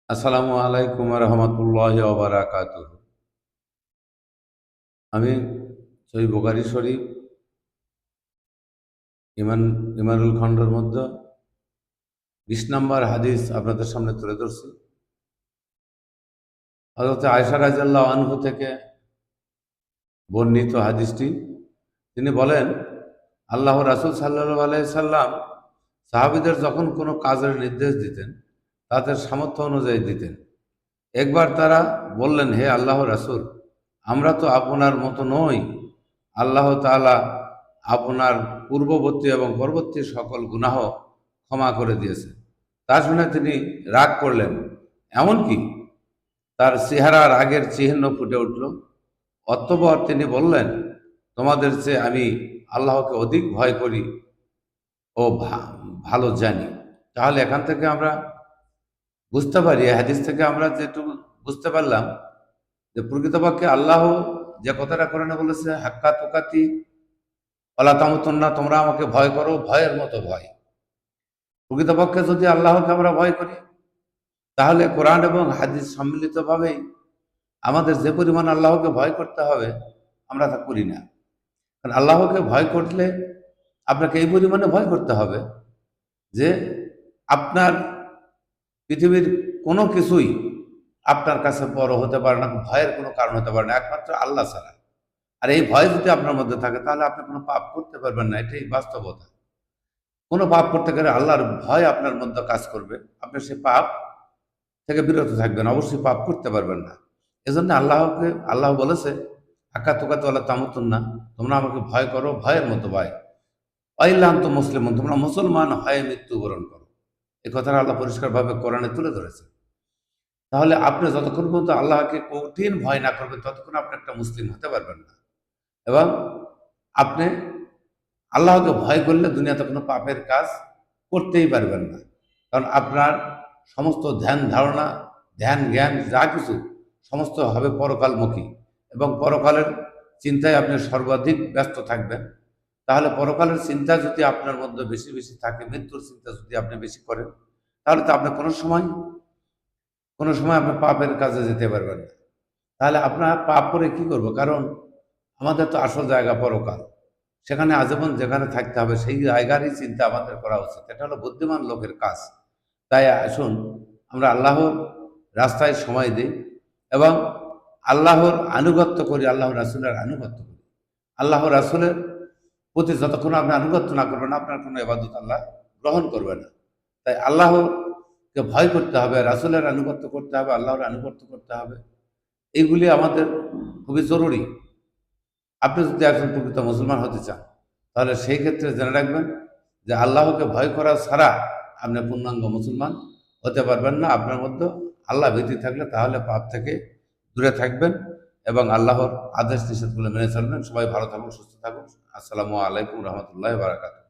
আসসালামু আলাইকুম রহমতুল্লাহ বারাকাতুহ। আমি সহিহ বুখারী শরীফ ইমানুল খণ্ডের মধ্যে ২০ নম্বর হাদিস আপনাদের সামনে তুলে ধরছি। হযরত আয়েশা রাদিয়াল্লাহু আনহু থেকে বর্ণিত হাদিসটি। তিনি বলেন, আল্লাহ রাসূল সাল্লাল্লাহু আলাইহি সাল্লাম সাহাবীদের যখন কোনো কাজের নির্দেশ দিতেন, তাদের সামর্থ্য অনুযায়ী দিতেন। একবার তারা বললেন, হে আল্লাহ রাসূল, আমরা তো আপনার মতো নই। আল্লাহ তাআলা আপনার পূর্ববর্তী এবং পরবর্তী সকল গুনাহ ক্ষমা করে দিয়েছে। তা শুনে তিনি রাগ করলেন, এমনকি তার চেহারার আগের চিহ্ন ফুটে উঠল। অতঃপর তিনি বললেন, তোমাদের চেয়ে আমি আল্লাহকে অধিক ভয় করি ও ভালো জানি। তাহলে এখান থেকে আমরা বুঝতে পারি, এই হাদিস থেকে আমরা যেটুকু বুঝতে পারলাম যে প্রকৃতপক্ষে আল্লাহ যে কথাটা কোরআনে বলেছে, হাক্কা তুকাতি ওয়ালা তামুতুন্না, তোমরা আমাকে ভয় করো ভয়ের মতো ভয়। প্রকৃতপক্ষে যদি আল্লাহকে আমরা ভয় করি, তাহলে কোরআন এবং হাদিস সম্মিলিতভাবেই আমাদের যে পরিমাণ আল্লাহকে ভয় করতে হবে আমরা তা করি না। কারণ আল্লাহকে ভয় করলে আপনাকে এই পরিমাণে ভয় করতে হবে যে আপনার পৃথিবীর কোনো কিছুই আপনার কাছে বড় হতে পারে না, ভয়ের কোনো কারণ হতে পারে না একমাত্র আল্লাহ ছাড়া। আর এই ভয় যদি আপনার মধ্যে থাকে, তাহলে আপনি কোনো পাপ করতে পারবেন না। এটাই বাস্তবতা। কোনো পাপ করতে গেলে আল্লাহর ভয় আপনার মধ্যে কাজ করবে, আপনি সে পাপ থেকে বিরত থাকবেন, অবশ্যই পাপ করতে পারবেন না। এজন্য আল্লাহ বলেছে, আকা তোকা তোলা তামতুন না, তোমরা আমাকে ভয় করো ভয়ের মতো ভয়। অইল্লাম তো মুসলিম, তোমরা মুসলমান হয়ে মৃত্যুবরণ করো। এই কথাটা আল্লাহ পরিষ্কারভাবে কোরআনে তুলে ধরেছে। তাহলে আপনি যতক্ষণ পর্যন্ত আল্লাহকে কঠিন ভয় না করবেন, ততক্ষণ আপনি একটা মুসলিম হতে পারবেন না। এবং আপনি আল্লাহকে ভয় করলে দুনিয়াতে কোনো পাপের কাজ করতেই পারবেন না। কারণ আপনার সমস্ত ধ্যান ধারণা, ধ্যান জ্ঞান যা কিছু সমস্ত হবে পরকালমুখী, এবং পরকালের চিন্তায় আপনি সর্বাধিক ব্যস্ত থাকবেন। তাহলে পরকালের চিন্তা যদি আপনার মধ্যে বেশি বেশি থাকে, মৃত্যুর চিন্তা যদি আপনি বেশি করেন, তাহলে তো আপনি কোনো সময় আপনি পাপের কাজে যেতে পারবেন না। তাহলে আপনার পাপ করে কি করব? কারণ আমাদের তো আসল জায়গা পরকাল। সেখানে আজীবন যেখানে থাকতে হবে সেই জায়গারই চিন্তা আমাদের করা উচিত। এটা হলো বুদ্ধিমান লোকের কাজ। তাই আসুন আমরা আল্লাহর রাস্তায় সময় দিই এবং আল্লাহর আনুগত্য করি, আল্লাহর রাসূলের আনুগত্য করি। আল্লাহ রাসূলের প্রতি যতক্ষণ আপনি আনুগত্য না করবেন, আপনার কোনো ইবাদত আল্লাহ গ্রহণ করবে না। তাই আল্লাহকে ভয় করতে হবে, রাসূলের আনুগত্য করতে হবে, আল্লাহর আনুগত্য করতে হবে। এইগুলি আমাদের খুবই জরুরি। আপনি যদি একজন প্রকৃত মুসলমান হতে চান, তাহলে সেই ক্ষেত্রে জেনে রাখবেন যে আল্লাহকে ভয় করা ছাড়া আপনি পূর্ণাঙ্গ মুসলমান হতে পারবেন না। আপনার মধ্যে আল্লাহ ভীতি থাকলে তাহলে পাপ থেকে দূরে থাকবেন এবং আল্লাহর আদেশ নিষেধগুলো মেনে চলবেন। সবাই ভালো থাকুন, সুস্থ থাকুন। আসসালামু আলাইকুম রহমতুল্লাহ বারাকাতুহু।